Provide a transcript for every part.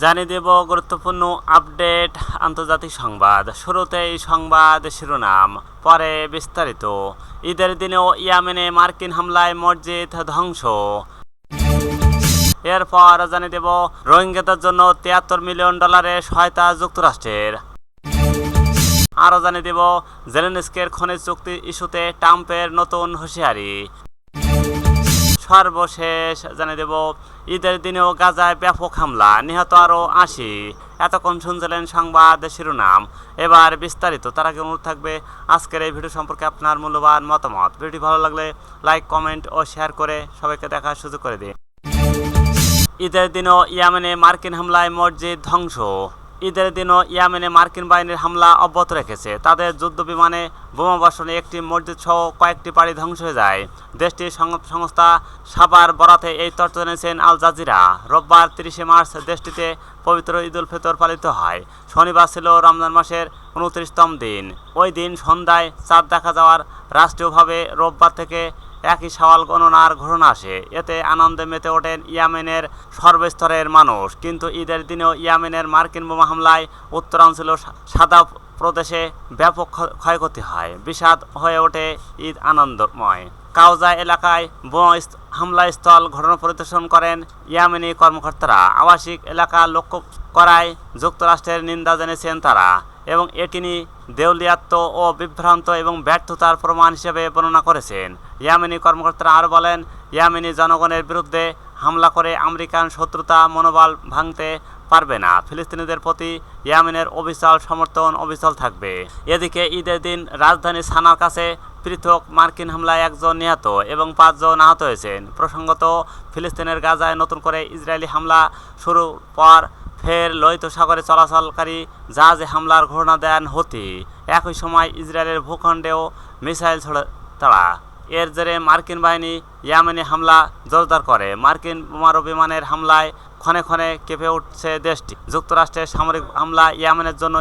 জানিয়ে দেব গুরুত্বপূর্ণ আপডেট আন্তর্জাতিক সংবাদ। শুরুতেই সংবাদ শিরোনাম, পরে বিস্তারিত। ঈদের দিনেও ইয়েমেনে মার্কিন হামলায় মসজিদ ধ্বংস। এরপর জানিয়ে দেব রোহিঙ্গাদের জন্য $73 মিলিয়ন সহায়তা যুক্তরাষ্ট্রের। আরও জানিয়ে দেব জেলেনস্কির খনিজ চুক্তি ইস্যুতে ট্রাম্পের নতুন হুঁশিয়ারি। সর্বশেষ জানিয়ে দেব ঈদের দিনেও গাজায় ব্যাপক হামলা, নিহত আরও 80। এতক্ষণ শুনছিলেন সংবাদ শিরোনাম, এবার বিস্তারিত। তার আগে অনুরোধ থাকবে আজকের এই ভিডিও সম্পর্কে আপনার মূল্যবান মতামত। ভিডিওটি ভালো লাগলে লাইক, কমেন্ট ও শেয়ার করে সবাইকে দেখার সুযোগ করে দিন। ঈদের দিনও ইয়েমেনে মার্কিন হামলায় মসজিদ ধ্বংস। ঈদের দিনও ইয়েমেনে মার্কিন বাহিনীর হামলা অব্যাহত রেখেছে। তাদের যুদ্ধ বিমানে বোমাবর্ষণে একটি মসজিদ সহ কয়েকটি বাড়ি ধ্বংস হয়ে যায়। দেশটির সংস্থা সাবার বরাতে এই তথ্য জানিয়েছেন আল জাজিরা। রোববার 30 মার্চ দেশটিতে পবিত্র ঈদ উল ফিতর পালিত হয়। শনিবার ছিল রমজান মাসের 29তম দিন। ওই দিন সন্ধ্যায় চাঁদ দেখা যাওয়ার রাষ্ট্রীয়ভাবে রোববার থেকে একই শাওয়াল গণনার ঘোষণা আসে। এতে আনন্দে মেতে ওঠেন ইয়েমেনের সর্বস্তরের মানুষ। কিন্তু ঈদের দিনেও ইয়েমেনের মার্কিন বোমা হামলায় উত্তরাঞ্চল সাদা প্রদেশে ব্যাপক ক্ষয়ক্ষতি হয়। বিষাদ হয়ে ওঠে ঈদ আনন্দময়। কাউজা এলাকায় বোমা হামলাস্থল ঘটনা পরিদর্শন করেন ইয়েমেনি কর্মকর্তারা। আবাসিক এলাকা লক্ষ্য করায় যুক্তরাষ্ট্রের নিন্দা জানিয়েছেন তারা এবং এটিনি দেউলিয়াত্ব ও বিভ্রান্ত এবং ব্যর্থতার প্রমাণ হিসেবে বর্ণনা করেছেন। ইয়েমেনি কর্মকর্তারা আরও বলেন, ইয়েমেনি জনগণের বিরুদ্ধে হামলা করে আমেরিকান শত্রুতা মনোবল ভাঙতে পারবে না। ফিলিস্তিনিদের প্রতি ইয়েমেনের অবিচল সমর্থন অবিচল থাকবে। এদিকে ঈদের দিন রাজধানী সানার কাছে পৃথক মার্কিন হামলায় 1 জন নিহত এবং 5 জন আহত হয়েছেন। প্রসঙ্গত, ফিলিস্তিনের গাজায় নতুন করে ইসরায়েলি হামলা শুরুর পর ফের লোহিত সাগরে চলাচলকারী জাহাজে হামলার ঘোষণা দেন হুতি। একই সময় ইসরায়েলের ভূখণ্ডেও মিসাইল তাড়া। এর জেরে মার্কিন বাহিনী ইয়েমেনে হামলা জোরদার করে। মার্কিন বোমারু বিমানের হামলায় ক্ষণে ক্ষণে কেঁপে উঠছে দেশটি। যুক্তরাষ্ট্রের সামরিক হামলা ইয়েমেনের জন্য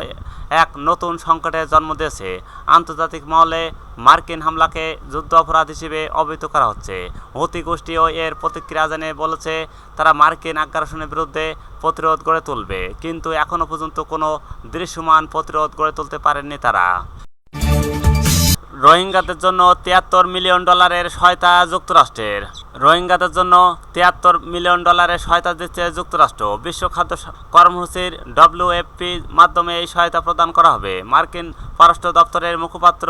এক নতুন সংকটের জন্ম দিয়েছে। আন্তর্জাতিক মহলে মার্কিন হামলাকে যুদ্ধ অপরাধ হিসেবে অভিহিত করা হচ্ছে। হুতি গোষ্ঠীও এর প্রতিক্রিয়া জানিয়ে বলেছে তারা মার্কিন আগ্রাসনের বিরুদ্ধে প্রতিরোধ গড়ে তুলবে, কিন্তু এখনও পর্যন্ত কোনো দৃশ্যমান প্রতিরোধ গড়ে তুলতে পারেননি তারা। রোহিঙ্গাদের জন্য $73 মিলিয়ন সহায়তা যুক্তরাষ্ট্রের। রোহিঙ্গাদের জন্য $73 মিলিয়ন সহায়তা দিচ্ছে যুক্তরাষ্ট্র। বিশ্ব খাদ্য কর্মসূচির WFP মাধ্যমে এই সহায়তা প্রদান করা হবে। মার্কিন পররাষ্ট্র দপ্তরের মুখপাত্র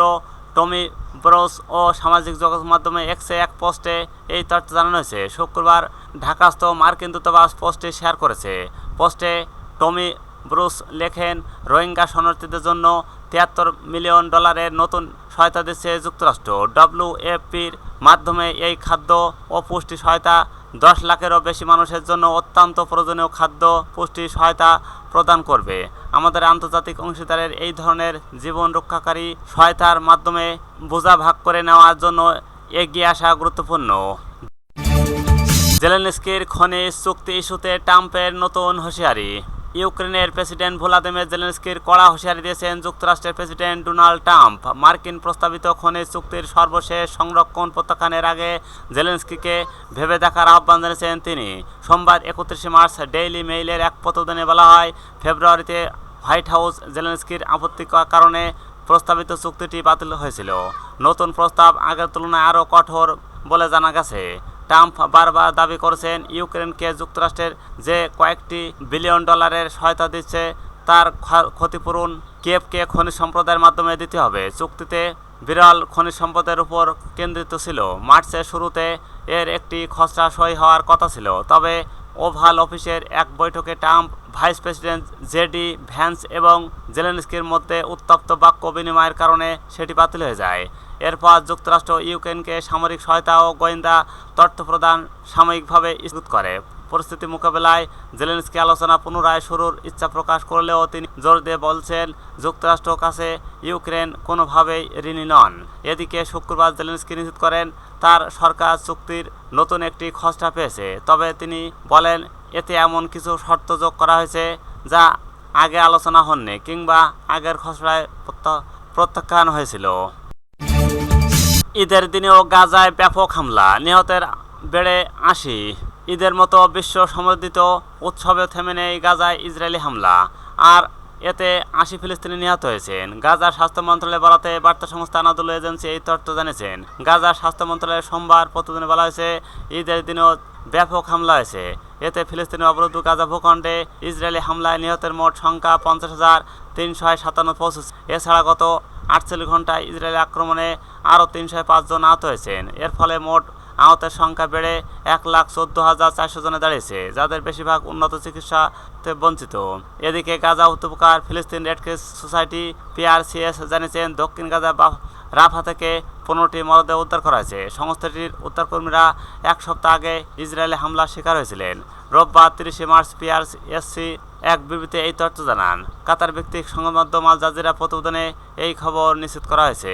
টমি ব্রুস ও সামাজিক যোগাযোগ মাধ্যমে এক্সে এক পোস্টে এই তথ্য জানানো হয়েছে। শুক্রবার ঢাকাস্থ মার্কিন দূতাবাস পোস্টটি শেয়ার করেছে। পোস্টে টমি ব্রুস লেখেন, রোহিঙ্গা শরণার্থীদের জন্য $73 মিলিয়ন নতুন সহায়তা দিচ্ছে যুক্তরাষ্ট্র। WFPর মাধ্যমে এই খাদ্য ও পুষ্টি সহায়তা 10 লাখেরও বেশি মানুষের জন্য অত্যন্ত প্রয়োজনীয় খাদ্য পুষ্টি সহায়তা প্রদান করবে। আমাদের আন্তর্জাতিক অংশীদারের এই ধরনের জীবন রক্ষাকারী সহায়তার মাধ্যমে বোঝা ভাগ করে নেওয়ার জন্য এগিয়ে আসা গুরুত্বপূর্ণ। জেলেনস্কির খনিজ চুক্তি ইস্যুতে ট্রাম্পের নতুন হুঁশিয়ারি। ইউক্রেনের প্রেসিডেন্ট ভলোদিমির জেলেনস্কির কড়া হুঁশিয়ারি দিয়েছেন যুক্তরাষ্ট্রের প্রেসিডেন্ট ডোনাল্ড ট্রাম্প। মার্কিন প্রস্তাবিত খনিজ চুক্তির সর্বশেষ সংরক্ষণ প্রত্যাখ্যানের আগে জেলেনস্কিকে ভেবে দেখার আহ্বান জানিয়েছেন তিনি। সোমবার 31 মার্চ ডেইলি মেইলের এক প্রতিবেদনে বলা হয়, ফেব্রুয়ারিতে হোয়াইট হাউস জেলেনস্কির আপত্তির কারণে প্রস্তাবিত চুক্তিটি বাতিল হয়েছিল। নতুন প্রস্তাব আগের তুলনায় আরও কঠোর বলে জানা গেছে। ট্রাম্প বারবার দাবি করেছেন ইউক্রেনকে যুক্তরাষ্ট্রের যে কয়েকটি বিলিয়ন ডলারের সহায়তা দিচ্ছে তার ক্ষতিপূরণ কিয়েভকে খনিজ সম্পদের মাধ্যমে দিতে হবে। চুক্তিতে বিরল খনিজ সম্পদের উপর কেন্দ্রিত ছিল। মার্চের শুরুতে এর একটি খসড়া সই হওয়ার কথা ছিল, তবে ওভাল অফিসের এক বৈঠকে Trump, vice president JD Vance এবং জেলেনস্কির মধ্যে উত্তপ্ত বাক্য বিনিময়ের কারণে সেটি বাতিল হয়ে যায়। এরপর যুক্তরাষ্ট্র ইউক্রেনকে সামরিক সহায়তা ও গোয়েন্দা তথ্য প্রদান সাময়িকভাবে স্থগিত করে। পরিস্থিতি মোকাবেলায় জেলেনস্কি আলোচনা পুনরায় শুরুর ইচ্ছা প্রকাশ করলেও তিনি জোর দিয়ে বলছেন, যুক্তরাষ্ট্রের কাছে ইউক্রেন কোনোভাবেই ঋণী নন। এদিকে শুক্রবার জেলেনস্কি নিশ্চিত করেন তার সরকার চুক্তির নতুন একটি খসড়া পেয়েছে, তবে তিনি বলেন এতে এমন কিছু শর্ত যোগ করা হয়েছে যা আগে আলোচনা হয়নি কিংবা আগের খসড়ায় প্রত্যাখ্যান হয়েছিল। ঈদের দিনেও গাজায় ব্যাপক হামলা, নিহতের বেড়ে 80। ঈদের মতো বিশ্ব সমর্থিত উৎসবে থেমে নেই গাজায় ইসরায়েলি হামলা, আর এতে ৮০ ফিলিস্তিনি নিহত হয়েছেন। গাজার স্বাস্থ্য মন্ত্রণালয়ের বরাতে বার্তা সংস্থা আনাদোলু এজেন্সি এই তথ্য জানিয়েছেন। গাজার স্বাস্থ্য মন্ত্রণালয়ের সোমবার প্রতিবেদনে বলা হয়েছে, ঈদের দিনেও ব্যাপক হামলা হয়েছে। এতে ফিলিস্তিনি অবরুদ্ধ গাজা ভূখণ্ডে ইসরায়েলি হামলায় নিহতের মোট সংখ্যা ৫০,৩৫৭ পৌঁছেছে। এছাড়া গত ৪৮ ঘন্টায় ইসরায়েলি আক্রমণে আরও ৩০৫ জন আহত হয়েছেন। এর ফলে মোট আহতের সংখ্যা বেড়ে ১,১৪,৪০০ জনে দাঁড়িয়েছে, যাদের বেশিরভাগ উন্নত চিকিৎসাতে বঞ্চিত। এদিকে গাজা উপত্যকার ফিলিস্তিন রেডক্রস সোসাইটি PRCS জানিয়েছেন, দক্ষিণ গাজা রাফা থেকে ১৫টি মরদেহ উদ্ধার করা হয়েছে। সংস্থাটির উদ্ধারকর্মীরা এক সপ্তাহ আগে ইসরায়েলি হামলার শিকার হয়েছিলেন। রোববার ৩০ মার্চ PRCSC এক বিবৃতিতে এই তথ্য জানান। কাতার ভিত্তিক সংবাদ মাধ্যম আল জাজিরা প্রতিবেদনে এই খবর নিশ্চিত করা হয়েছে।